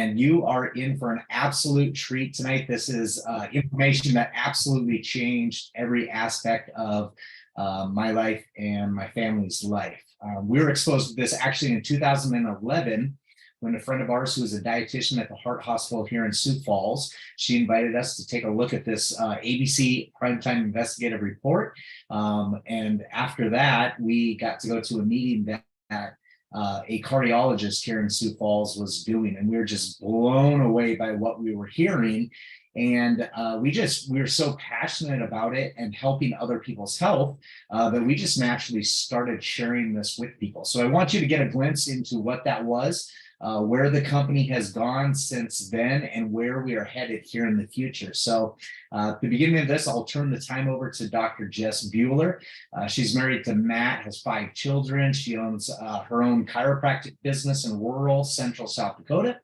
and you are in for an absolute treat tonight. This is information that absolutely changed every aspect of my life and my family's life. We were exposed to this actually in 2011 when a friend of ours who was a dietitian at the Heart Hospital here in Sioux Falls, she invited us to take a look at this ABC Primetime Investigative Report. And after that, we got to go to a meeting that a cardiologist here in Sioux Falls was doing, and we were just blown away by what we were hearing. And we were so passionate about it and helping other people's health that we just naturally started sharing this with people. So I want you to get a glimpse into what that was, where the company has gone since then, and where we are headed here in the future. So at the beginning of this, I'll turn the time over to Dr. Jess Bueller. She's married to Matt, has 5 children. She owns her own chiropractic business in rural central South Dakota.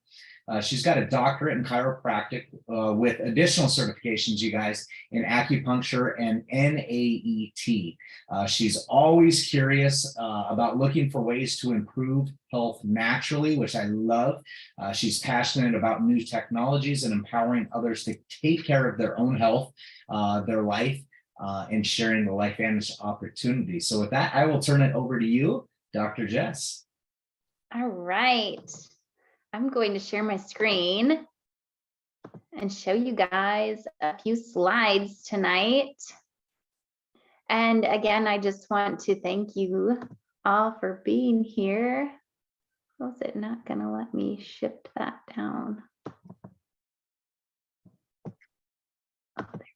She's got a doctorate in chiropractic with additional certifications, you guys, in acupuncture and NAET. She's always curious about looking for ways to improve health naturally, which I love. She's passionate about new technologies and empowering others to take care of their own health, their life, and sharing the LifeVantage opportunity. So with that, I will turn it over to you, Dr. Jess. All right. I'm going to share my screen and show you guys a few slides tonight. And again, I just want to thank you all for being here. Was it not going to let me shift that down? Oh, there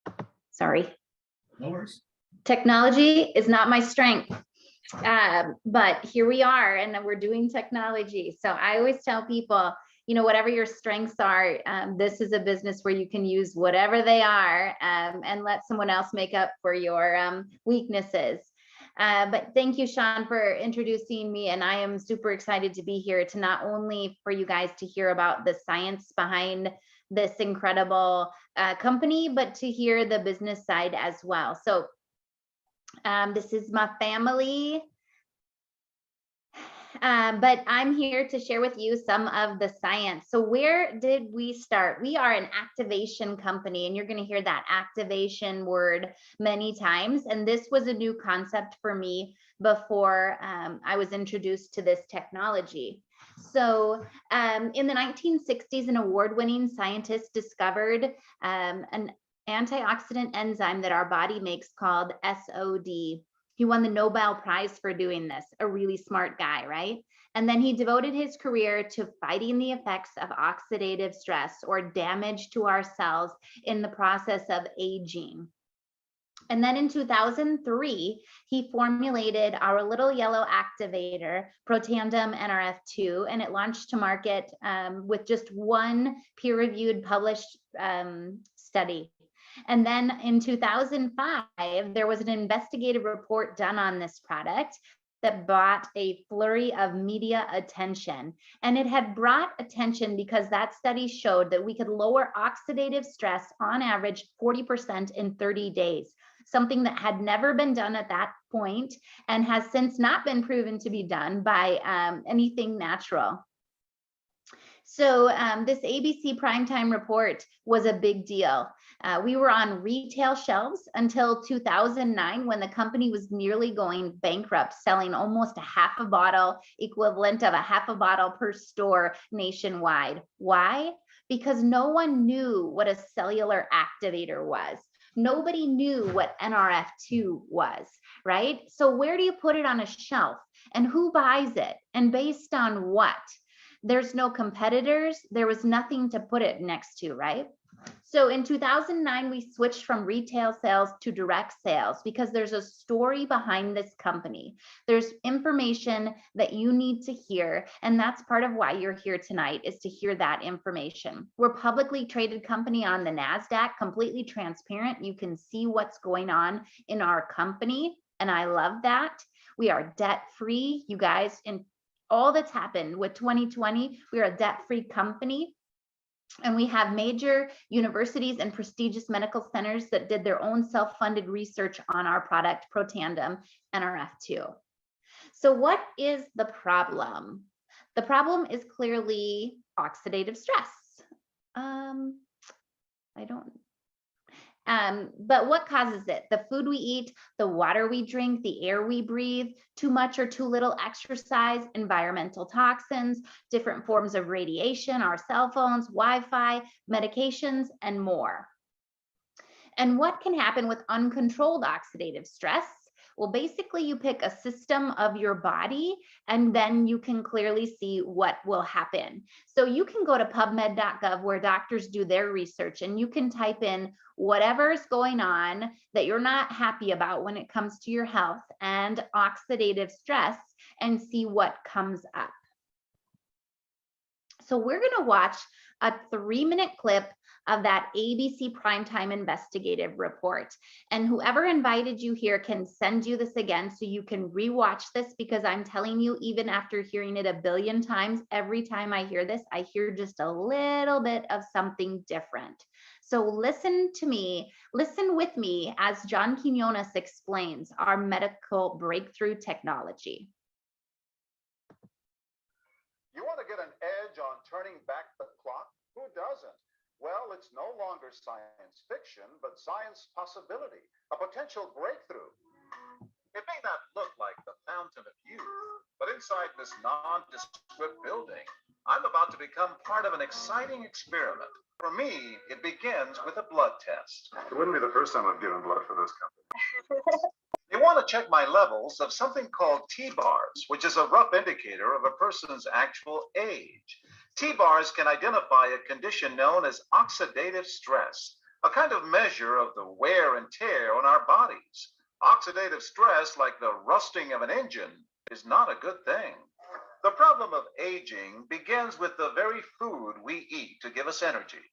we go. Sorry. No worries. Technology is not my strength. But here we are, and we're doing technology. So I always tell people, you know, whatever your strengths are, this is a business where you can use whatever they are and let someone else make up for your weaknesses. But thank you, Sean, for introducing me. And I am super excited to be here to not only for you guys to hear about the science behind this incredible company, but to hear the business side as well. So this is my family, but I'm here to share with you some of the science. So where did we start? We are an activation company, and you're going to hear that activation word many times. And this was a new concept for me before I was introduced to this technology. So in the 1960s, an award-winning scientist discovered an antioxidant enzyme that our body makes called SOD. He won the Nobel Prize for doing this, a really smart guy, right? And then he devoted his career to fighting the effects of oxidative stress or damage to our cells in the process of aging. And then in 2003, he formulated our little yellow activator, Protandim Nrf2, and it launched to market with just one peer-reviewed published study. And then in 2005, there was an investigative report done on this product that brought a flurry of media attention. And it had brought attention because that study showed that we could lower oxidative stress on average 40% in 30 days, something that had never been done at that point and has since not been proven to be done by anything natural. So this ABC Primetime Report was a big deal. We were on retail shelves until 2009, when the company was nearly going bankrupt, selling almost a half a bottle, equivalent of a half a bottle per store nationwide. Why? Because no one knew what a cellular activator was. Nobody knew what Nrf2 was, right? So where do you put it on a shelf? And who buys it? And based on what? There's no competitors. There was nothing to put it next to, right? So in 2009, we switched from retail sales to direct sales because there's a story behind this company. There's information that you need to hear, and that's part of why you're here tonight, is to hear that information. We're a publicly traded company on the NASDAQ, completely transparent. You can see what's going on in our company, and I love that. We are debt-free, you guys. In all that's happened with 2020, we are a debt-free company. And we have major universities and prestigious medical centers that did their own self-funded research on our product, Protandim Nrf2. So what is the problem? The problem is clearly oxidative stress. But what causes it? The food we eat, the water we drink, the air we breathe, too much or too little exercise, environmental toxins, different forms of radiation, our cell phones, Wi-Fi, medications, and more. And what can happen with uncontrolled oxidative stress? Well, basically you pick a system of your body and then you can clearly see what will happen. So you can go to pubmed.gov where doctors do their research and you can type in whatever's going on that you're not happy about when it comes to your health and oxidative stress and see what comes up. So we're going to watch a 3-minute clip of that ABC Primetime Investigative Report. And whoever invited you here can send you this again so you can rewatch this, because I'm telling you, even after hearing it a billion times, every time I hear this, I hear just a little bit of something different. So listen to me, listen with me as John Quinones explains our medical breakthrough technology. You want to get an edge on turning back the clock? Who doesn't? Well, it's no longer science fiction, but science possibility, a potential breakthrough. It may not look like the fountain of youth, but inside this nondescript building, I'm about to become part of an exciting experiment. For me, it begins with a blood test. It wouldn't be the first time I've given blood for this company. You want to check my levels of something called T-bars, which is a rough indicator of a person's actual age. T-bars can identify a condition known as oxidative stress, a kind of measure of the wear and tear on our bodies. Oxidative stress, like the rusting of an engine, is not a good thing. The problem of aging begins with the very food we eat to give us energy.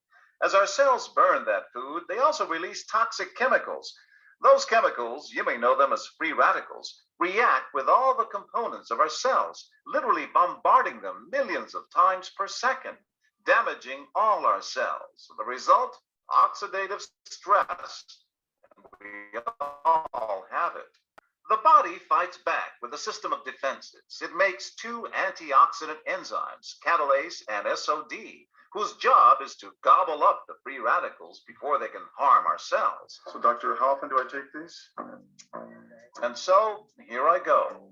As our cells burn that food, they also release toxic chemicals. Those chemicals, you may know them as free radicals, react with all the components of our cells, literally bombarding them millions of times per second, damaging all our cells. The result? Oxidative stress. We all have it. The body fights back with a system of defenses. It makes 2 antioxidant enzymes, catalase and SOD, whose job is to gobble up the free radicals before they can harm our cells. So, doctor, how often do I take these? And so, here I go.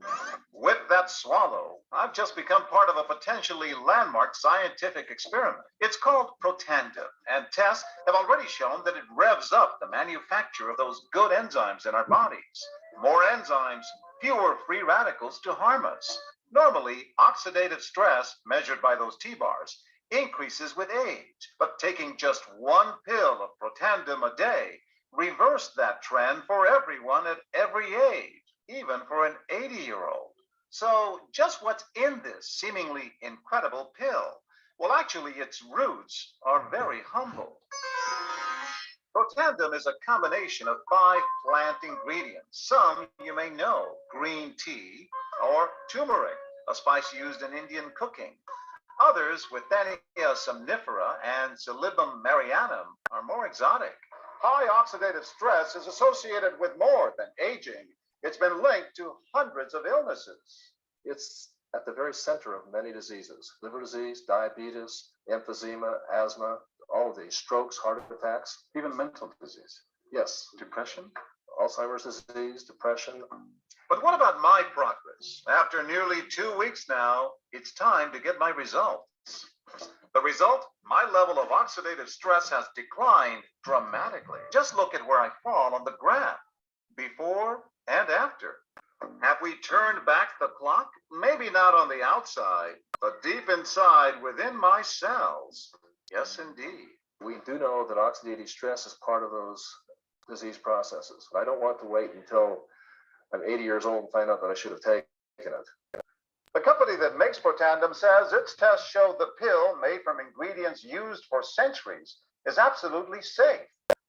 With that swallow, I've just become part of a potentially landmark scientific experiment. It's called Protandim, and tests have already shown that it revs up the manufacture of those good enzymes in our bodies. More enzymes, fewer free radicals to harm us. Normally, oxidative stress, measured by those T-bars, increases with age, but taking just 1 pill of Protandim a day reversed that trend for everyone at every age, even for an 80-year-old. So just what's in this seemingly incredible pill? Well, actually, its roots are very humble. Protandim is a combination of 5 plant ingredients. Some you may know: green tea or turmeric, a spice used in Indian cooking. Others, Withenia somnifera and Silybum marianum, are more exotic. High oxidative stress is associated with more than aging. It's been linked to hundreds of illnesses. It's at the very center of many diseases: liver disease, diabetes, emphysema, asthma, all of these, strokes, heart attacks, Even mental disease. yes, Depression? Alzheimer's disease, depression. But what about my progress? After nearly 2 weeks now, it's time to get my results. The result? My level of oxidative stress has declined dramatically. Just look at where I fall on the graph, before and after. Have we turned back the clock? Maybe not on the outside, but deep inside within my cells. Yes, indeed. We do know that oxidative stress is part of those disease processes. I don't want to wait until I'm 80 years old and find out that I should have taken it. The company that makes Protandim says its tests show the pill, made from ingredients used for centuries, is absolutely safe.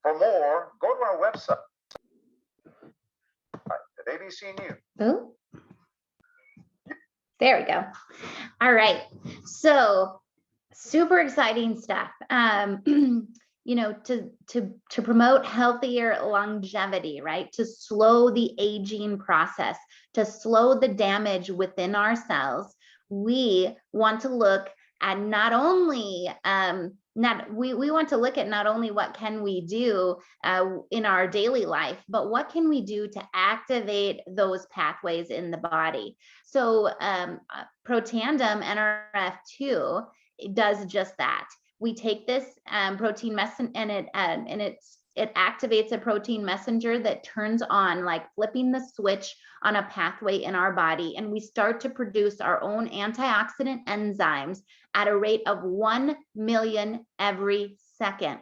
For more, go to our website at ABC News. Oh, there we go. All right. So super exciting stuff. You know, to promote healthier longevity, right? To slow the aging process, to slow the damage within our cells, we want to look And not only, we want to look at not only what can we do in our daily life, but what can we do to activate those pathways in the body. So Protandim NRF2 does just that. We take this protein messenger and it activates a protein messenger that turns on, like flipping the switch on a pathway in our body. And we start to produce our own antioxidant enzymes at a rate of 1 million every second.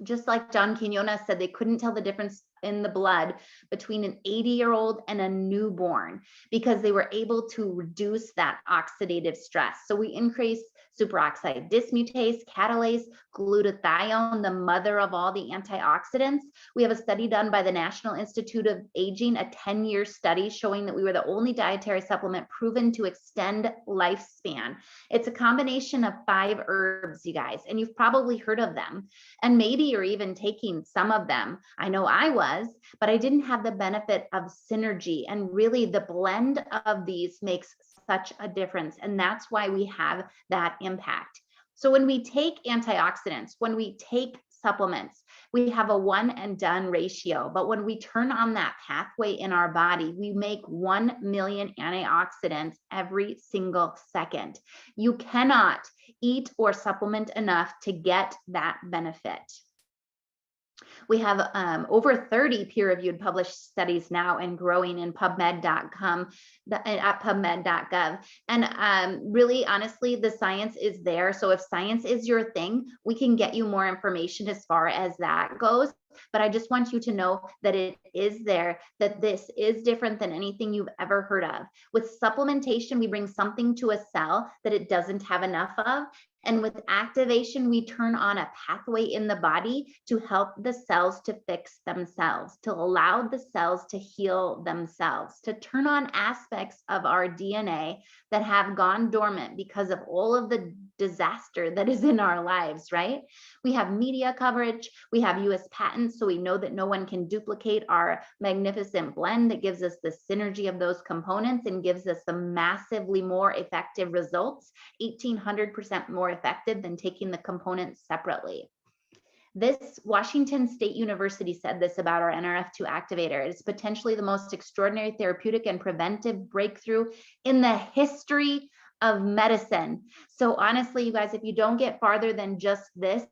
Just like John Quinones said, they couldn't tell the difference in the blood between an 80-year-old and a newborn because they were able to reduce that oxidative stress. So we increase superoxide dismutase, catalase, glutathione, the mother of all the antioxidants. We have a study done by the National Institute of Aging, a 10-year study showing that we were the only dietary supplement proven to extend lifespan. It's a combination of 5 herbs, you guys, and you've probably heard of them. And maybe you're even taking some of them. I know I was, but I didn't have the benefit of synergy. And really the blend of these makes such a difference. And that's why we have that impact. So when we take antioxidants, when we take supplements, we have a 1 and done ratio. But when we turn on that pathway in our body, we make 1 million antioxidants every single second. You cannot eat or supplement enough to get that benefit. We have over 30 peer-reviewed published studies now and growing in PubMed.com, at PubMed.gov. And really, honestly, the science is there. So if science is your thing, we can get you more information as far as that goes. But I just want you to know that it is there, that this is different than anything you've ever heard of. With supplementation, we bring something to a cell that it doesn't have enough of. And with activation, we turn on a pathway in the body to help the cells to fix themselves, to allow the cells to heal themselves, to turn on aspects of our DNA that have gone dormant because of all of the disaster that is in our lives, right? We have media coverage, we have US patents, so we know that no one can duplicate our magnificent blend that gives us the synergy of those components and gives us the massively more effective results, 1,800% more effective than taking the components separately. This Washington State University said this about our NRF2 activator. It's potentially the most extraordinary therapeutic and preventive breakthrough in the history of medicine. So honestly, you guys, if you don't get farther than just this,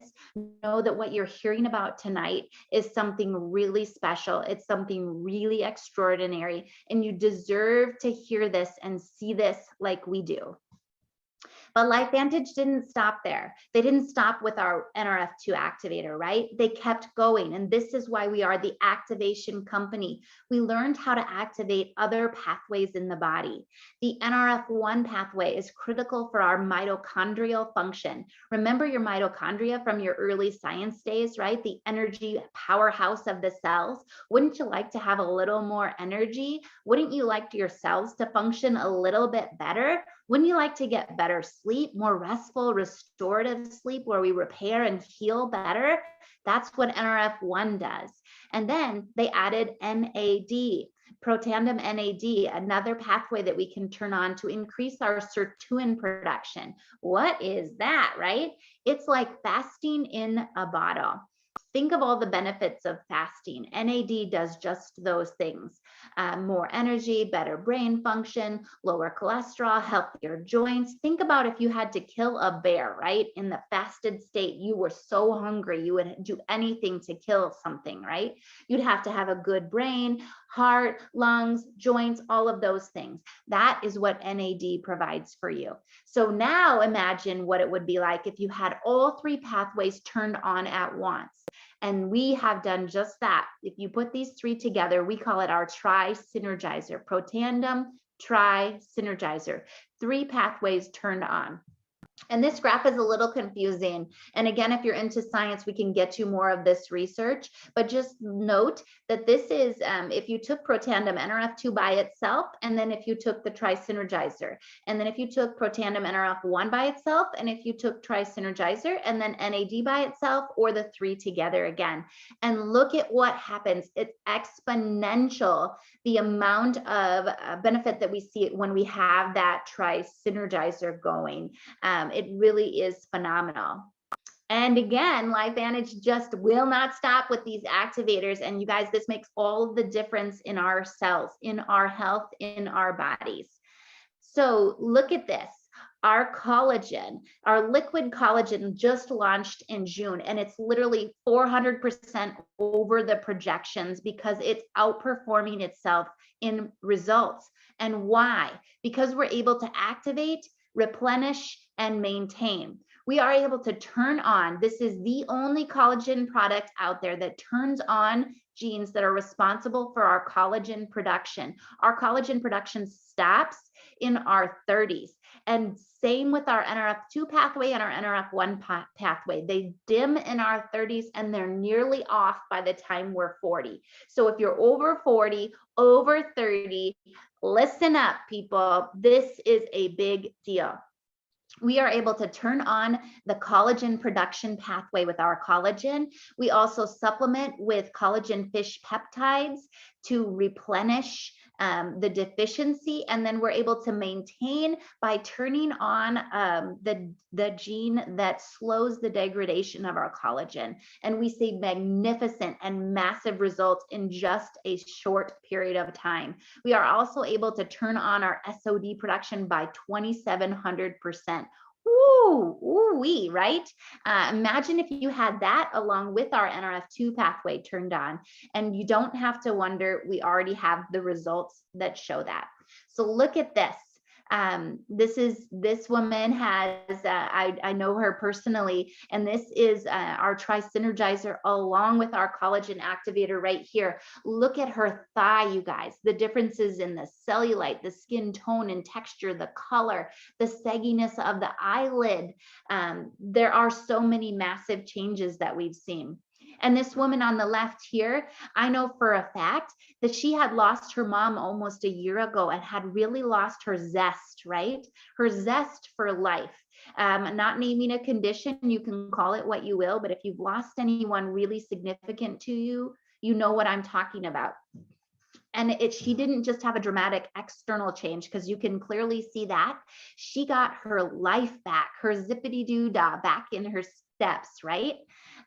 know that what you're hearing about tonight is something really special. It's something really extraordinary, and you deserve to hear this and see this like we do. But LifeVantage didn't stop there. They didn't stop with our NRF2 activator, right? They kept going. And this is why we are the activation company. We learned how to activate other pathways in the body. The NRF1 pathway is critical for our mitochondrial function. Remember your mitochondria from your early science days, right? The energy powerhouse of the cells. Wouldn't you like to have a little more energy? Wouldn't you like your cells to function a little bit better? Wouldn't you like to get better sleep, more restful, restorative sleep where we repair and heal better? That's what NRF1 does. And then they added NAD, Protandim NAD, another pathway that we can turn on to increase our sirtuin production. What is that, right? It's like fasting in a bottle. Think of all the benefits of fasting. NAD does just those things. More energy, better brain function, lower cholesterol, healthier joints. Think about if you had to kill a bear, right? In the fasted state, you were so hungry, you would do anything to kill something, right? You'd have to have a good brain, heart, lungs, joints, all of those things. That is what NAD provides for you. So now imagine what it would be like if you had all 3 pathways turned on at once. And we have done just that. If you put these 3 together, we call it our tri-synergizer, Protandim tri-synergizer, 3 pathways turned on. And this graph is a little confusing. And again, if you're into science, we can get you more of this research, but just note that this is, if you took Protandim NRF2 by itself, and then if you took the tri-synergizer, and then if you took Protandim NRF1 by itself, and if you took tri-synergizer, and then NAD by itself, or the 3 together again, and look at what happens. It's exponential, the amount of benefit that we see when we have that tri-synergizer going. It really is phenomenal. And again, LifeVantage just will not stop with these activators. And you guys, this makes all of the difference in our cells, in our health, in our bodies. So look at this. Our collagen, our liquid collagen just launched in June, and it's literally 400% over the projections because it's outperforming itself in results. And why? Because we're able to activate, replenish, and maintain. We are able to turn on. This is the only collagen product out there that turns on genes that are responsible for our collagen production. Our collagen production stops in our 30s. And same with our NRF2 pathway and our NRF1 pathway. They dim in our 30s and they're nearly off by the time we're 40. So if you're over 40, over 30, listen up, people. This is a big deal. We are able to turn on the collagen production pathway with our collagen. We also supplement with collagen fish peptides to replenish the deficiency, and then we're able to maintain by turning on the gene that slows the degradation of our collagen. And we see magnificent and massive results in just a short period of time. We are also able to turn on our SOD production by 2,700%. Ooh, right? Imagine if you had that along with our NRF2 pathway turned on, and you don't have to wonder, we already have the results that show that. So look at this. This woman has, I know her personally, and this is our Tri-Synergizer along with our collagen activator right here. Look at her thigh, you guys, the differences in the cellulite, the skin tone and texture, the color, the sagginess of the eyelid. There are so many massive changes that we've seen. And this woman on the left here, I know for a fact that she had lost her mom almost a year ago and had really lost her zest, right? Her zest for life. Not naming a condition, you can call it what you will, but if you've lost anyone really significant to you, you know what I'm talking about. And she didn't just have a dramatic external change, because you can clearly see that. She got her life back, her zippity-doo-dah back in her steps, right?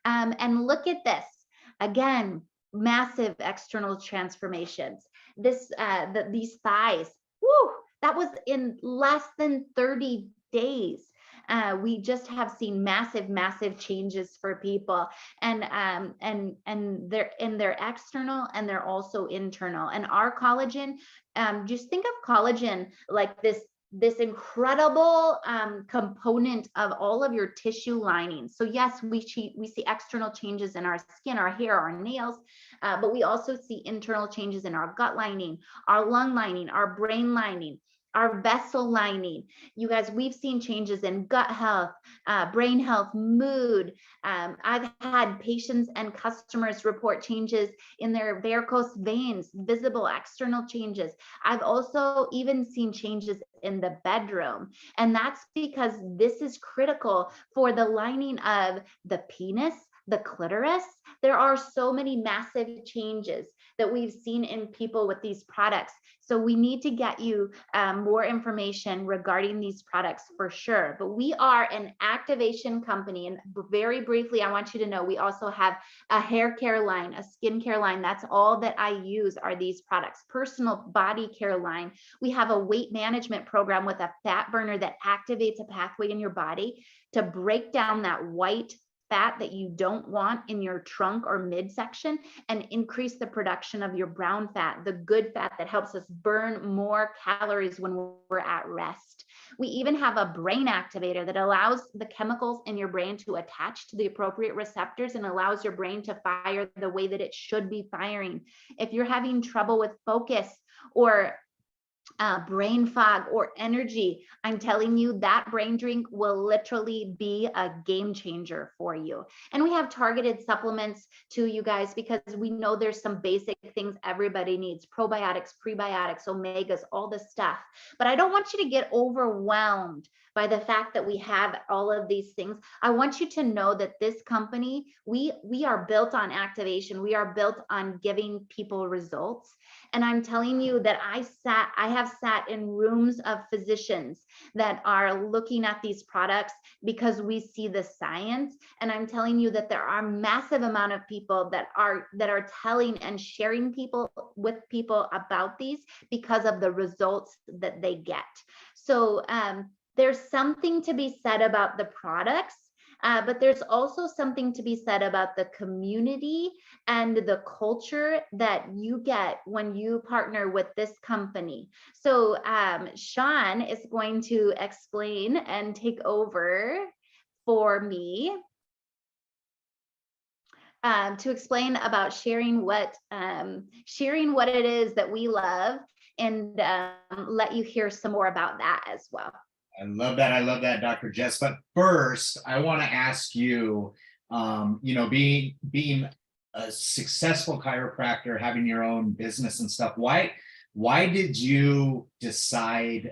And look at this. Again, massive external transformations. These thighs, whoo, that was in less than 30 days. We just have seen massive changes for people, and they're in their external and they're also internal. And our collagen, just think of collagen like this incredible component of all of your tissue lining. So yes, we see external changes in our skin, our hair, our nails, but we also see internal changes in our gut lining, our lung lining, our brain lining, our vessel lining. You guys, we've seen changes in gut health, brain health, mood. I've had patients and customers report changes in their varicose veins, visible external changes. I've also even seen changes in the bedroom. And that's because this is critical for the lining of the penis, the clitoris. There are so many massive changes that we've seen in people with these products. So we need to get you more information regarding these products for sure. But we are an activation company. And very briefly, I want you to know we also have a hair care line, a skin care line. That's all that I use are these products. Personal body care line. We have a weight management program with a fat burner that activates a pathway in your body to break down that white fat that you don't want in your trunk or midsection and increase the production of your brown fat, the good fat that helps us burn more calories when we're at rest. We even have a brain activator that allows the chemicals in your brain to attach to the appropriate receptors and allows your brain to fire the way that it should be firing. If you're having trouble with focus or brain fog or energy, I'm telling you that brain drink will literally be a game changer for you. And we have targeted supplements too, you guys, because we know there's some basic things everybody needs: probiotics, prebiotics, omegas, all this stuff. But I don't want you to get overwhelmed by the fact that we have all of these things. I want you to know that this company, we are built on activation. We are built on giving people results. And I'm telling you that I have sat in rooms of physicians that are looking at these products because we see the science. And I'm telling you that there are massive amount of people that are telling and sharing with people about these because of the results that they get. So there's something to be said about the products, but there's also something to be said about the community and the culture that you get when you partner with this company. So Sean is going to explain and take over for me to explain about sharing what it is that we love, and let you hear some more about that as well. I love that. I love that, Dr. Jess. But first, I want to ask you, being a successful chiropractor, having your own business and stuff, why did you decide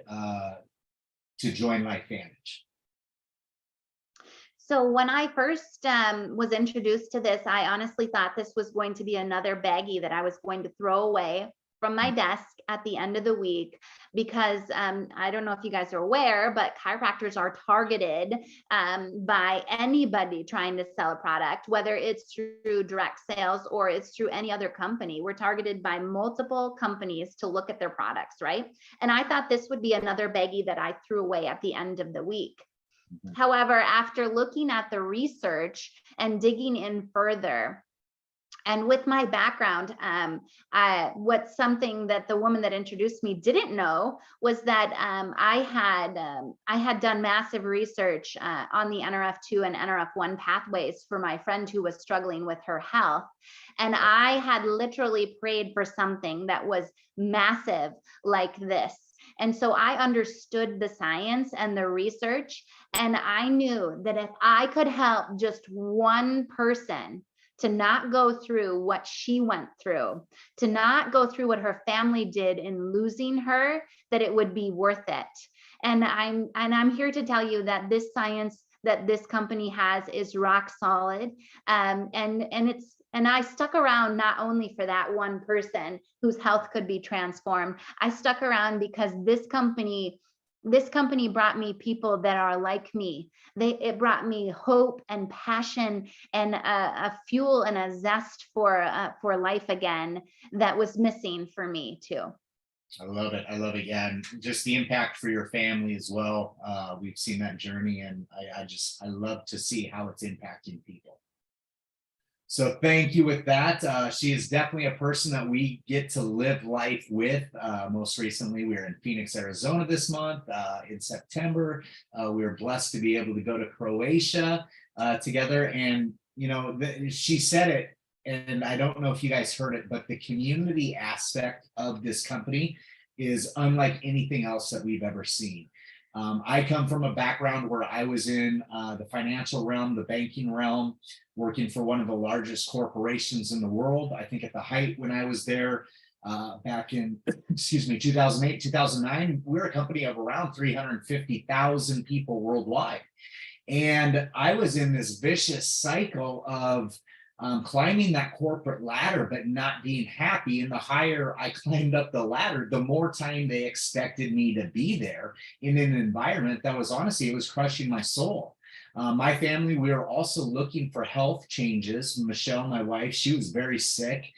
to join LifeVantage? So when I first was introduced to this, I honestly thought this was going to be another baggie that I was going to throw away from my desk at the end of the week, because I don't know if you guys are aware, but chiropractors are targeted by anybody trying to sell a product, whether it's through direct sales or it's through any other company. We're targeted by multiple companies to look at their products, right? And I thought this would be another baggie that I threw away at the end of the week. However, after looking at the research and digging in further, and with my background, what's something that the woman that introduced me didn't know was that I had done massive research on the NRF2 and NRF1 pathways for my friend who was struggling with her health. And I had literally prayed for something that was massive like this. And so I understood the science and the research, and I knew that if I could help just one person to not go through what she went through, to not go through what her family did in losing her, that it would be worth it. And I'm here to tell you that this science that this company has is rock solid. And I stuck around not only for that one person whose health could be transformed. I stuck around because this company brought me people that are like me. It brought me hope and passion and a fuel and a zest for life again that was missing for me too. I love it. I love it. Yeah, and just the impact for your family as well. We've seen that journey, and I love to see how it's impacting people. So thank you with that. She is definitely a person that we get to live life with. Most recently, we were in Phoenix, Arizona this month. In September, we were blessed to be able to go to Croatia together. And, she said it, and I don't know if you guys heard it, but the community aspect of this company is unlike anything else that we've ever seen. I come from a background where I was in the financial realm, the banking realm, working for one of the largest corporations in the world. I think at the height when I was there back in, 2008, 2009, we were a company of around 350,000 people worldwide. And I was in this vicious cycle of climbing that corporate ladder, but not being happy. And the higher I climbed up the ladder, the more time they expected me to be there in an environment that was honestly, it was crushing my soul. My family, we were also looking for health changes. Michelle, my wife, she was very sick.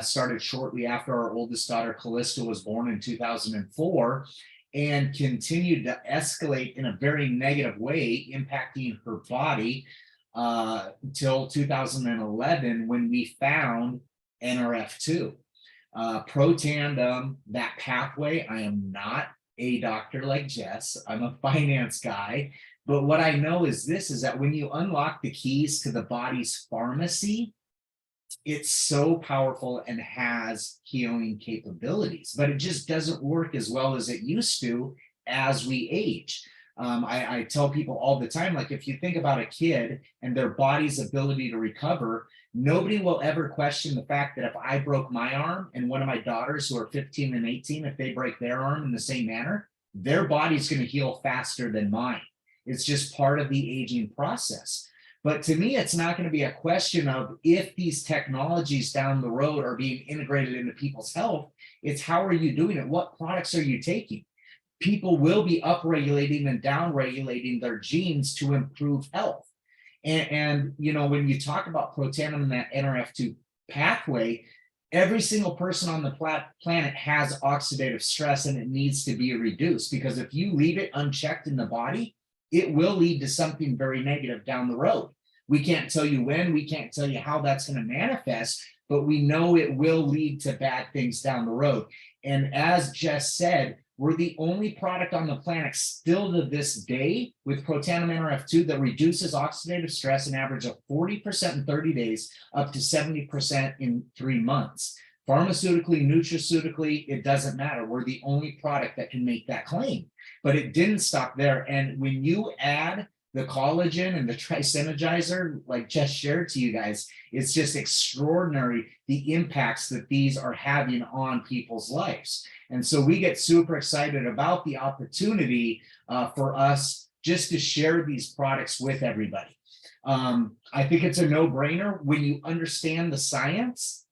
Started shortly after our oldest daughter, Callista, was born in 2004, and continued to escalate in a very negative way, impacting her body until 2011, when we found NRF2. Protandim, that pathway, I am not a doctor like Jess, I'm a finance guy. But what I know is that when you unlock the keys to the body's pharmacy, it's so powerful and has healing capabilities, but it just doesn't work as well as it used to as we age. I tell people all the time, like, if you think about a kid and their body's ability to recover, nobody will ever question the fact that if I broke my arm and one of my daughters who are 15 and 18, if they break their arm in the same manner, their body's going to heal faster than mine. It's just part of the aging process. But to me, it's not going to be a question of if these technologies down the road are being integrated into people's health. It's how are you doing it? What products are you taking? People will be upregulating and downregulating their genes to improve health. And you know, when you talk about Protandim and that NRF2 pathway, every single person on the planet has oxidative stress, and it needs to be reduced, because if you leave it unchecked in the body, it will lead to something very negative down the road. We can't tell you when, we can't tell you how that's going to manifest, but we know it will lead to bad things down the road. And as Jess said, we're the only product on the planet still to this day with Protandim NRF2 that reduces oxidative stress an average of 40% in 30 days, up to 70% in 3 months. Pharmaceutically, nutraceutically, it doesn't matter. We're the only product that can make that claim. But it didn't stop there. And when you add the collagen and the trisynergizer, like Jess shared to you guys, it's just extraordinary the impacts that these are having on people's lives. And so we get super excited about the opportunity for us just to share these products with everybody. I think it's a no-brainer when you understand the science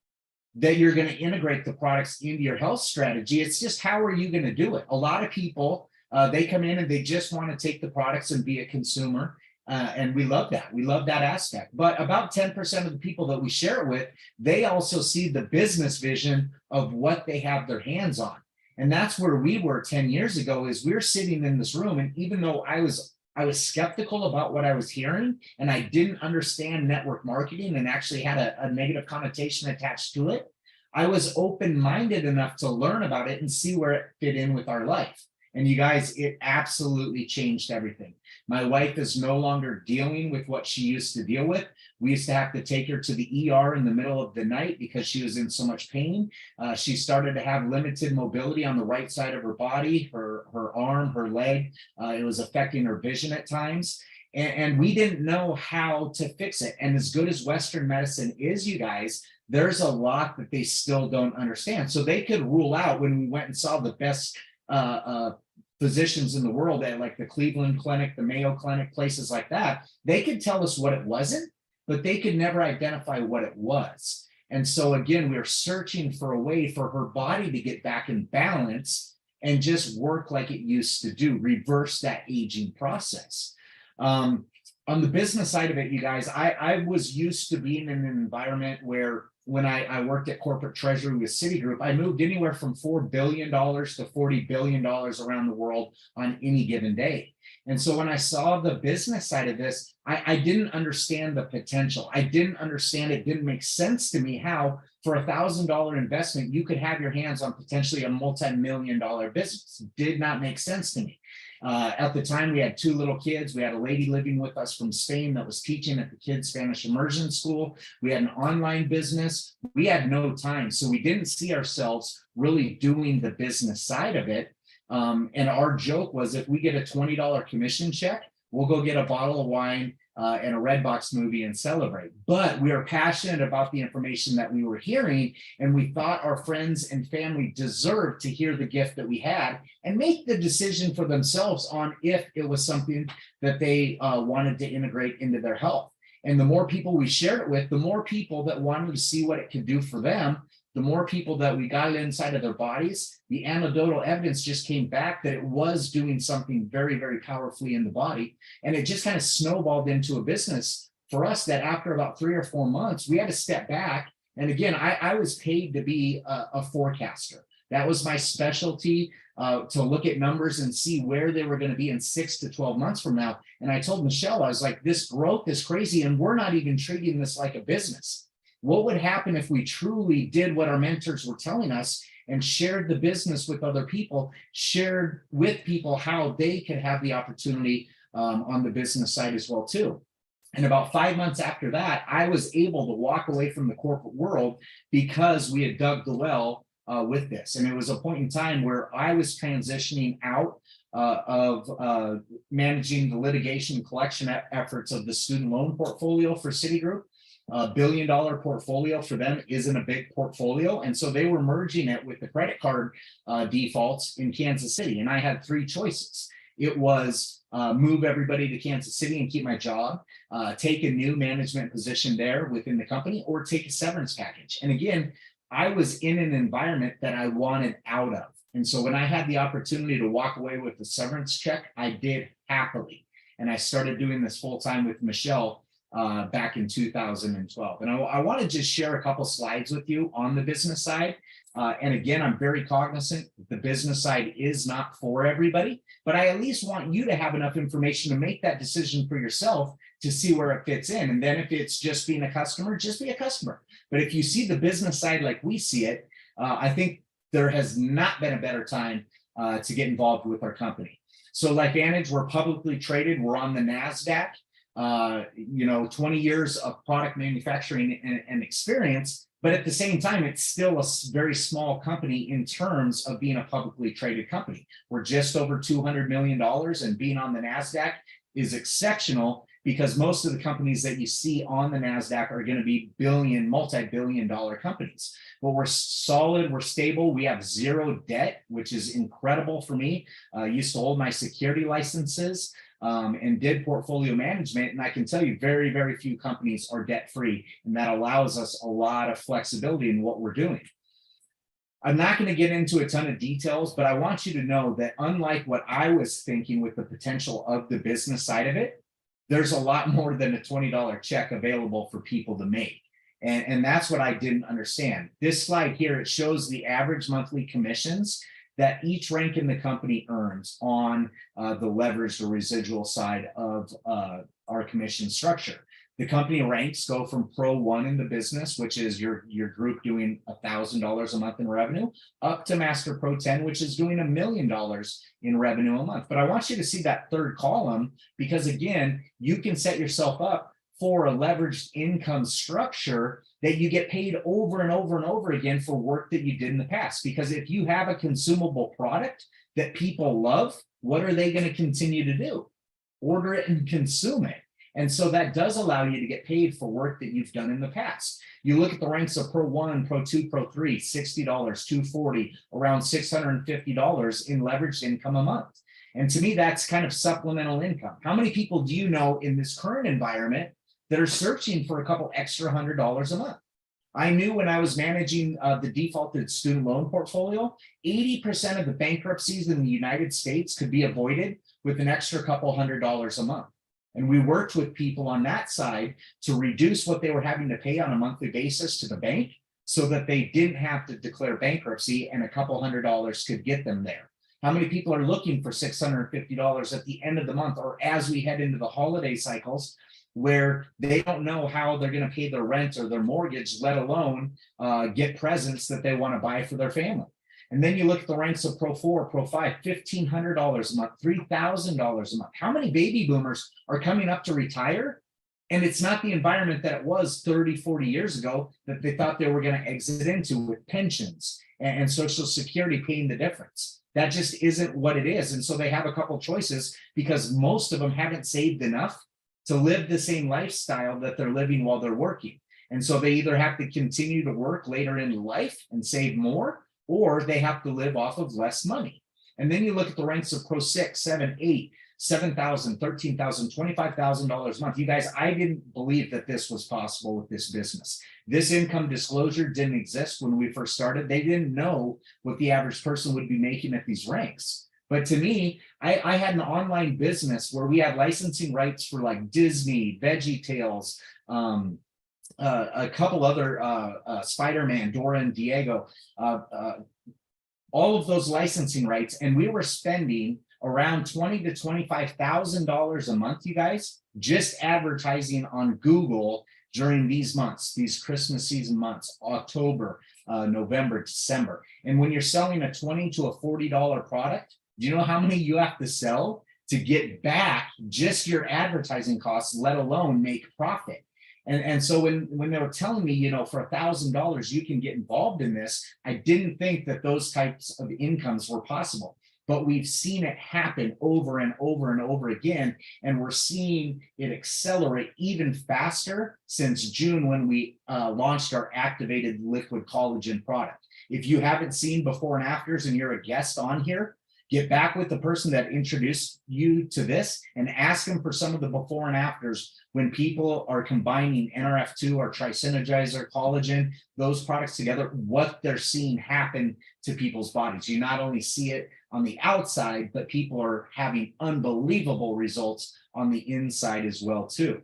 that you're going to integrate the products into your health strategy. It's just, how are you going to do it? A lot of people, they come in and they just want to take the products and be a consumer. And we love that. We love that aspect. But about 10% of the people that we share it with, they also see the business vision of what they have their hands on. And that's where we were 10 years ago, is we're sitting in this room. And even though I was skeptical about what I was hearing, and I didn't understand network marketing and actually had a negative connotation attached to it, I was open-minded enough to learn about it and see where it fit in with our life. And you guys, it absolutely changed everything. My wife is no longer dealing with what she used to deal with. We used to have to take her to the ER in the middle of the night because she was in so much pain. She started to have limited mobility on the right side of her body, her arm, her leg. It was affecting her vision at times. And we didn't know how to fix it. And as good as Western medicine is, you guys, there's a lot that they still don't understand. So they could rule out, when we went and saw the best physicians in the world at like the Cleveland Clinic, the Mayo Clinic, places like that, they could tell us what it wasn't, but they could never identify what it was. And so again, we're searching for a way for her body to get back in balance and just work like it used to do, reverse that aging process. On the business side of it, you guys, I was used to being in an environment where, when I worked at corporate treasury with Citigroup, I moved anywhere from $4 billion to $40 billion around the world on any given day. And so when I saw the business side of this, I didn't understand the potential. I didn't understand, it didn't make sense to me how for $1,000 investment, you could have your hands on potentially a multi-million-dollar business. Did not make sense to me. At the time, we had 2 little kids. We had a lady living with us from Spain that was teaching at the kids' Spanish immersion school. We had an online business. We had no time. So we didn't see ourselves really doing the business side of it. And our joke was, if we get a $20 commission check, we'll go get a bottle of wine and a Redbox movie and celebrate. But we are passionate about the information that we were hearing, and we thought our friends and family deserved to hear the gift that we had and make the decision for themselves on if it was something that they wanted to integrate into their health. And the more people we shared it with, the more people that wanted to see what it could do for them, the more people that we got inside of their bodies, the anecdotal evidence just came back that it was doing something very, very powerfully in the body. And it just kind of snowballed into a business for us that after about 3 or 4 months, we had to step back. And again, I was paid to be a forecaster. That was my specialty, to look at numbers and see where they were going to be in 6 to 12 months from now. And I told Michelle, I was like, this growth is crazy, and we're not even treating this like a business. What would happen if we truly did what our mentors were telling us and shared the business with other people, shared with people how they could have the opportunity on the business side as well too. And about 5 months after that, I was able to walk away from the corporate world because we had dug the well with this. And it was a point in time where I was transitioning out of managing the litigation collection efforts of the student loan portfolio for Citigroup. A $1 billion portfolio for them isn't a big portfolio. And so they were merging it with the credit card defaults in Kansas City. And I had three choices. It was move everybody to Kansas City and keep my job, take a new management position there within the company, or take a severance package. And again, I was in an environment that I wanted out of. And so when I had the opportunity to walk away with the severance check, I did happily. And I started doing this full time with Michelle back in 2012. And I want to just share a couple slides with you on the business side. And again, I'm very cognizant that the business side is not for everybody, but I at least want you to have enough information to make that decision for yourself to see where it fits in. And then if it's just being a customer, just be a customer. But if you see the business side like we see it, I think there has not been a better time to get involved with our company. So like Vantage, we're publicly traded. We're on the NASDAQ. 20 years of product manufacturing and experience, but at the same time, it's still a very small company in terms of being a publicly traded company. We're just over $200 million, and being on the NASDAQ is exceptional because most of the companies that you see on the NASDAQ are going to be multi-billion dollar companies. But we're solid, we're stable, we have zero debt, which is incredible for me. I used to hold my security licenses and did portfolio management. And I can tell you very, very few companies are debt free. And that allows us a lot of flexibility in what we're doing. I'm not going to get into a ton of details, but I want you to know that unlike what I was thinking with the potential of the business side of it, there's a lot more than a $20 check available for people to make. And that's what I didn't understand. This slide here, it shows the average monthly commissions that each rank in the company earns on the leveraged or residual side of our commission structure. The company ranks go from Pro 1 in the business, which is your group doing $1,000 a month in revenue, up to Master Pro 10, which is doing $1 million in revenue a month. But I want you to see that third column because, again, you can set yourself up for a leveraged income structure that you get paid over and over and over again for work that you did in the past. Because if you have a consumable product that people love, what are they going to continue to do? Order it and consume it. And so that does allow you to get paid for work that you've done in the past. You look at the ranks of Pro 1, Pro 2, Pro 3, $60, $240, around $650 in leveraged income a month. And to me, that's kind of supplemental income. How many people do you know in this current environment that are searching for a couple extra $100 a month? I knew when I was managing the defaulted student loan portfolio, 80% of the bankruptcies in the United States could be avoided with an extra couple $100 a month. And we worked with people on that side to reduce what they were having to pay on a monthly basis to the bank so that they didn't have to declare bankruptcy and a couple $100 could get them there. How many people are looking for $650 at the end of the month or as we head into the holiday cycles where they don't know how they're going to pay their rent or their mortgage, let alone get presents that they want to buy for their family? And then you look at the ranks of Pro 4, Pro 5, $1,500 a month, $3,000 a month. How many baby boomers are coming up to retire? And it's not the environment that it was 30, 40 years ago that they thought they were going to exit into with pensions and Social Security paying the difference. That just isn't what it is. And so they have a couple choices because most of them haven't saved enough to live the same lifestyle that they're living while they're working. And so they either have to continue to work later in life and save more, or they have to live off of less money. And then you look at the ranks of Pro 6, 7, 8, $7,000, $13,000, $25,000 a month. You guys, I didn't believe that this was possible with this business. This income disclosure didn't exist when we first started. They didn't know what the average person would be making at these ranks. But to me, I had an online business where we had licensing rights for like Disney, VeggieTales, a couple other Spider-Man, Dora and Diego, all of those licensing rights, and we were spending around $20,000 to $25,000 a month, you guys, just advertising on Google during these months, these Christmas season months, October, November, December. And when you're selling a $20 to a $40 product, do you know how many you have to sell to get back just your advertising costs, let alone make profit? And so when they were telling me, you know, for $1,000, you can get involved in this, I didn't think that those types of incomes were possible. but we've seen it happen over and over and over again. And we're seeing it accelerate even faster since June when we launched our activated liquid collagen product. If you haven't seen before and afters and you're a guest on here, get back with the person that introduced you to this and ask them for some of the before and afters when people are combining NRF2 or Tri-Synergizer, collagen, those products together, what they're seeing happen to people's bodies. You not only see it on the outside, but people are having unbelievable results on the inside as well too.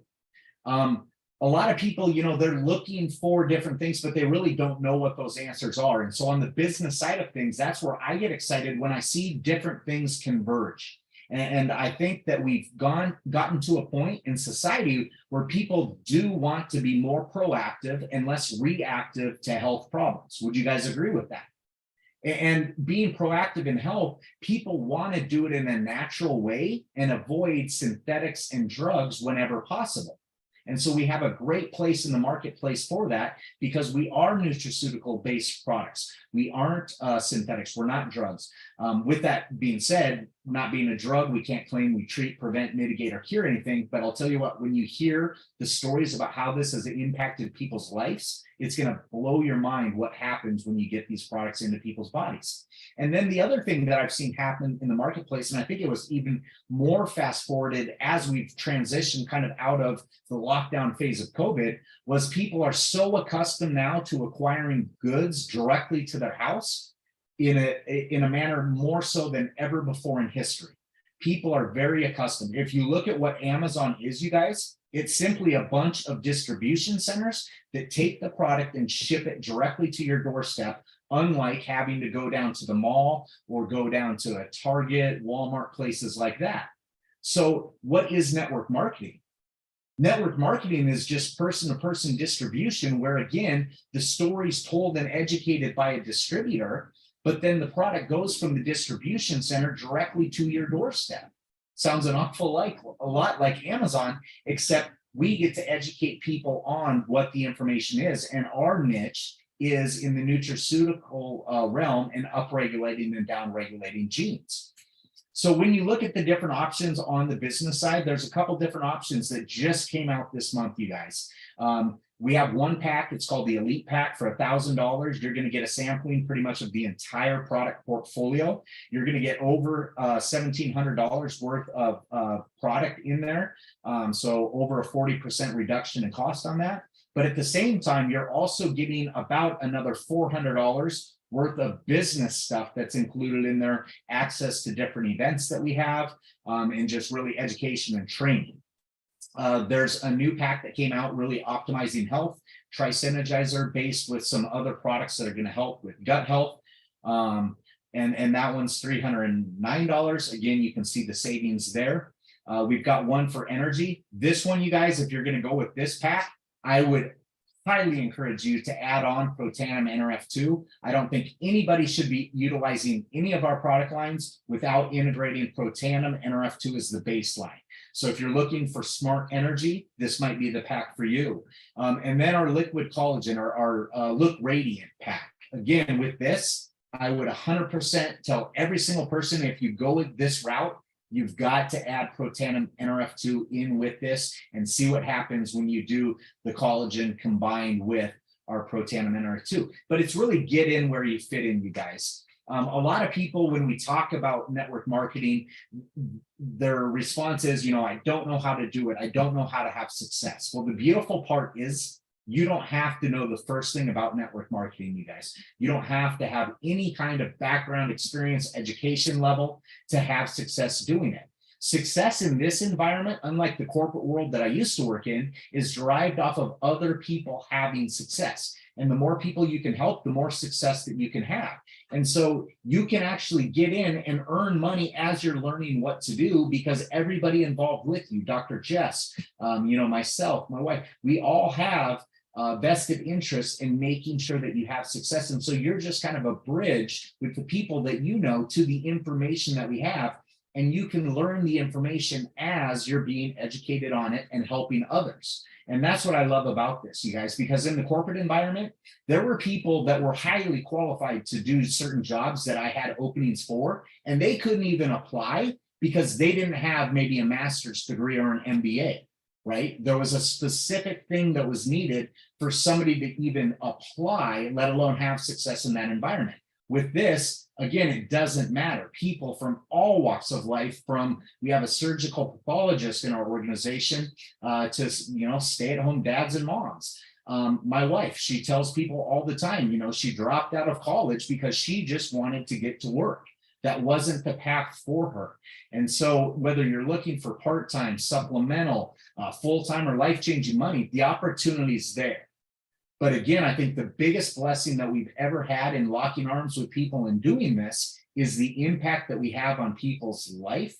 A lot of people, you know, they're looking for different things, but they really don't know what those answers are. And so on the business side of things, that's where I get excited when I see different things converge. And I think that we've gotten to a point in society where people do want to be more proactive and less reactive to health problems. Would you guys agree with that? And being proactive in health, people want to do it in a natural way and avoid synthetics and drugs whenever possible. And so we have a great place in the marketplace for that because we are nutraceutical-based products. We aren't synthetics. We're not drugs. With that being said, not being a drug, we can't claim we treat, prevent, mitigate, or cure anything. But I'll tell you what, when you hear the stories about how this has impacted people's lives, it's going to blow your mind what happens when you get these products into people's bodies. And then the other thing that I've seen happen in the marketplace, and I think it was even more fast forwarded as we've transitioned kind of out of the lockdown phase of COVID, was people are so accustomed now to acquiring goods directly to their house in a manner more so than ever before in history. People are very accustomed. If you look at what Amazon is, you guys, it's simply a bunch of distribution centers that take the product and ship it directly to your doorstep, unlike having to go down to the mall or go down to a Target, Walmart, places like that. So what is network marketing? Network marketing is just person-to-person distribution where, again, the story's told and educated by a distributor, but then the product goes from the distribution center directly to your doorstep. Sounds an awful a lot like Amazon, except we get to educate people on what the information is. And our niche is in the nutraceutical realm and upregulating and downregulating genes. So when you look at the different options on the business side, there's a couple different options that just came out this month, you guys. We have one pack, it's called the Elite Pack for $1,000. You're going to get a sampling pretty much of the entire product portfolio. You're going to get over $1,700 worth of product in there. So over a 40% reduction in cost on that. But at the same time, you're also getting about another $400 worth of business stuff that's included in there, access to different events that we have, and just really education and training. There's a new pack that came out really optimizing health, Tri-Synergizer based with some other products that are going to help with gut health. And that one's $309. Again, you can see the savings there. We've got one for energy. This one, you guys, if you're going to go with this pack, I would highly encourage you to add on Protandim NRF2. I don't think anybody should be utilizing any of our product lines without integrating Protandim NRF2 as the baseline. So if you're looking for smart energy, this might be the pack for you. And then our liquid collagen, our Look Radiant pack. Again, with this, I would 100% tell every single person, if you go with this route, you've got to add Protandim NRF2 in with this and see what happens when you do the collagen combined with our Protandim NRF2. But it's really get in where you fit in, you guys. A lot of people, when we talk about network marketing, their response is, you know, I don't know how to do it. I don't know how to have success. Well, the beautiful part is you don't have to know the first thing about network marketing, you guys. You don't have to have any kind of background, experience, education level to have success doing it. Success in this environment, unlike the corporate world that I used to work in, is derived off of other people having success. And the more people you can help, the more success that you can have. And so you can actually get in and earn money as you're learning what to do, because everybody involved with you, Dr. Jess, you know, myself, my wife, we all have vested interest in making sure that you have success. And so you're just kind of a bridge with the people that you know to the information that we have. and you can learn the information as you're being educated on it and helping others. And that's what I love about this, you guys, because in the corporate environment, there were people that were highly qualified to do certain jobs that I had openings for, and they couldn't even apply because they didn't have maybe a master's degree or an MBA, right? There was a specific thing that was needed for somebody to even apply, let alone have success in that environment. With this, again, it doesn't matter. People from all walks of life, we have a surgical pathologist in our organization to, stay-at-home dads and moms. My wife, she tells people all the time, she dropped out of college because she just wanted to get to work. That wasn't the path for her. And so whether you're looking for part-time, supplemental, full-time, or life-changing money, the opportunity is there. But again, I think the biggest blessing that we've ever had in locking arms with people and doing this is the impact that we have on people's life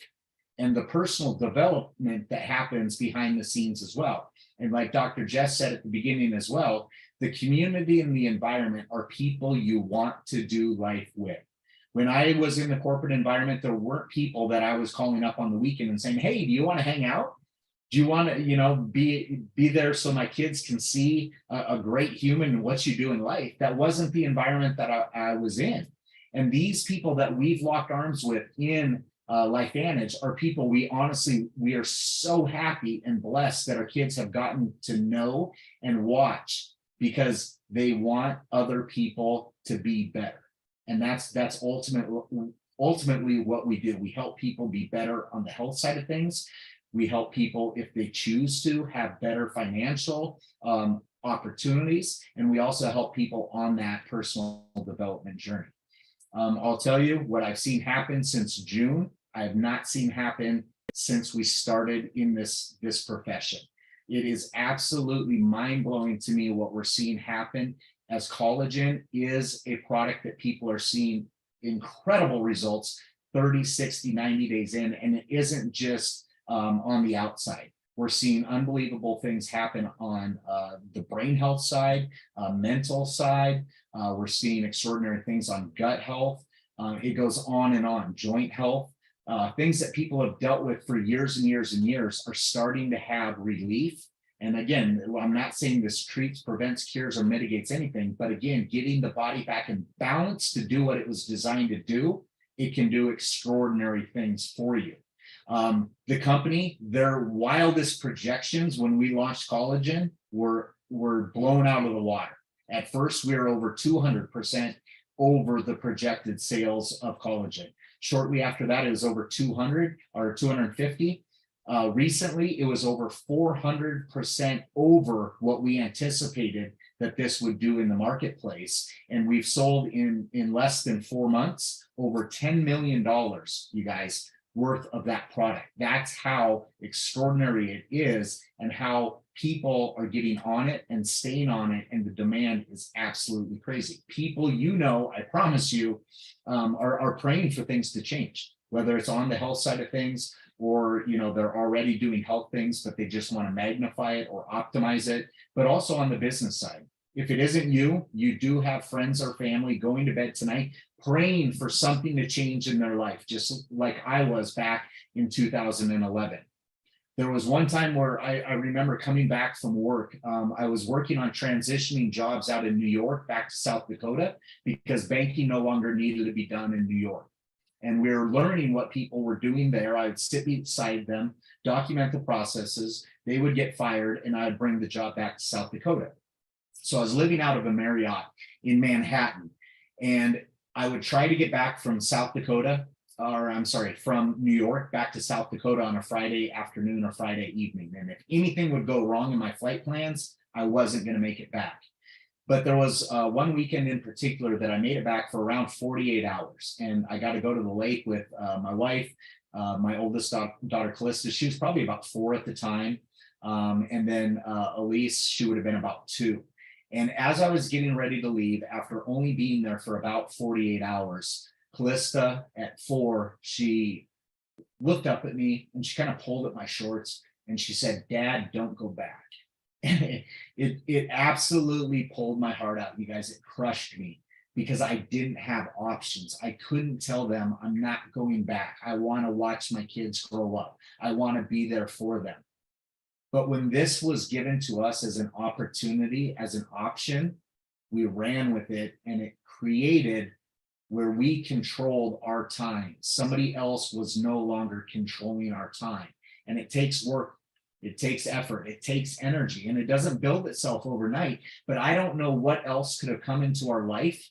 and the personal development that happens behind the scenes as well. And like Dr. Jess said at the beginning as well, the community and the environment are people you want to do life with. When I was in the corporate environment, there weren't people that I was calling up on the weekend and saying, hey, do you want to hang out? Do you want to, be there so my kids can see a great human and what you do in life? That wasn't the environment that I was in. And these people that we've locked arms with in LifeVantage are people we are so happy and blessed that our kids have gotten to know and watch because they want other people to be better. And that's ultimately what we do. We help people be better on the health side of things. We help people, if they choose to, have better financial opportunities. And we also help people on that personal development journey. I'll tell you what I've seen happen since June. I have not seen happen since we started in this profession. It is absolutely mind-blowing to me what we're seeing happen, as collagen is a product that people are seeing incredible results 30, 60, 90 days in, and it isn't just on the outside. We're seeing unbelievable things happen on the brain health side, mental side. We're seeing extraordinary things on gut health. It goes on and on. Joint health, things that people have dealt with for years and years and years are starting to have relief. And again, I'm not saying this treats, prevents, cures, or mitigates anything, but again, getting the body back in balance to do what it was designed to do, it can do extraordinary things for you. The company, their wildest projections when we launched collagen were blown out of the water. At first, we were over 200% over the projected sales of collagen. Shortly after that, it was over 200 or 250. Recently, it was over 400% over what we anticipated that this would do in the marketplace. And we've sold in less than 4 months over $10 million, you guys, worth of that product. That's how extraordinary it is and how people are getting on it and staying on it. And the demand is absolutely crazy. People, I promise you, are praying for things to change, whether it's on the health side of things or, they're already doing health things, but they just want to magnify it or optimize it, but also on the business side. If it isn't you, you do have friends or family going to bed tonight praying for something to change in their life, just like I was back in 2011. There was one time where I remember coming back from work. I was working on transitioning jobs out in New York back to South Dakota because banking no longer needed to be done in New York. And we were learning what people were doing there. I would sit beside them, document the processes. They would get fired, and I'd bring the job back to South Dakota. So I was living out of a Marriott in Manhattan, and I would try to get back from from New York back to South Dakota on a Friday afternoon or Friday evening. And if anything would go wrong in my flight plans, I wasn't going to make it back. But there was one weekend in particular that I made it back for around 48 hours. And I got to go to the lake with my wife, my oldest daughter, Callista. She was probably about 4 at the time. And then Elise, she would have been about 2. And as I was getting ready to leave, after only being there for about 48 hours, Callista at 4, she looked up at me and she kind of pulled at my shorts and she said, "Dad, don't go back." And it absolutely pulled my heart out, you guys. It crushed me because I didn't have options. I couldn't tell them I'm not going back. I want to watch my kids grow up. I want to be there for them. But when this was given to us as an opportunity, as an option, we ran with it, and it created where we controlled our time. Somebody else was no longer controlling our time. And it takes work, it takes effort, it takes energy, and it doesn't build itself overnight. But I don't know what else could have come into our life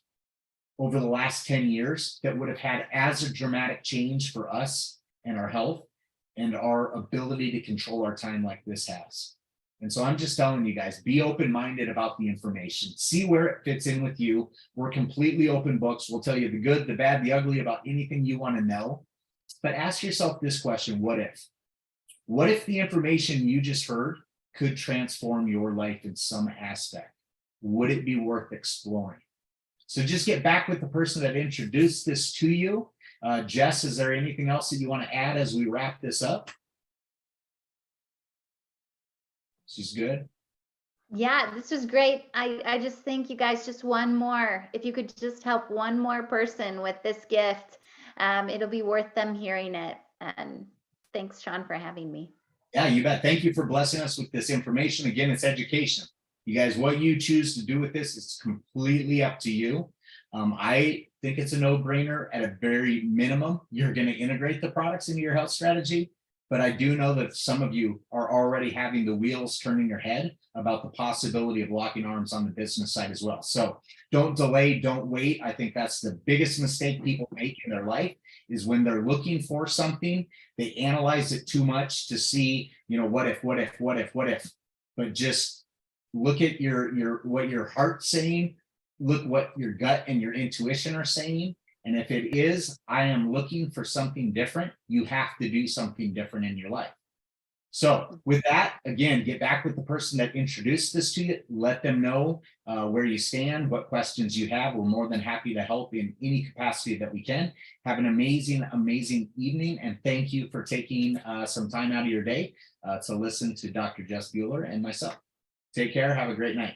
over the last 10 years that would have had as a dramatic change for us and our health and our ability to control our time like this has. And so I'm just telling you guys, be open-minded about the information, see where it fits in with you. We're completely open books. We'll tell you the good, the bad, the ugly about anything you want to know. But ask yourself this question: what if? What if the information you just heard could transform your life in some aspect? Would it be worth exploring? So just get back with the person that introduced this to you. Jess, is there anything else that you want to add as we wrap this up? She's good. Yeah, this was great. I just think you guys, just one more, if you could just help one more person with this gift, it'll be worth them hearing it. And thanks, Sean, for having me. Yeah, you bet. Thank you for blessing us with this information. Again, it's education. You guys, what you choose to do with this is completely up to you. I think it's a no-brainer. At a very minimum, you're going to integrate the products into your health strategy. But I do know that some of you are already having the wheels turn in your head about the possibility of locking arms on the business side as well. So don't delay, don't wait. I think that's the biggest mistake people make in their life, is when they're looking for something, they analyze it too much to see, what if, but just look at what your heart's saying, look what your gut and your intuition are saying. And if it is, I am looking for something different, you have to do something different in your life. So with that, again, get back with the person that introduced this to you, let them know where you stand, what questions you have. We're more than happy to help in any capacity that we can. Have an amazing, amazing evening. And thank you for taking some time out of your day to listen to Dr. Jess Bueller and myself. Take care. Have a great night.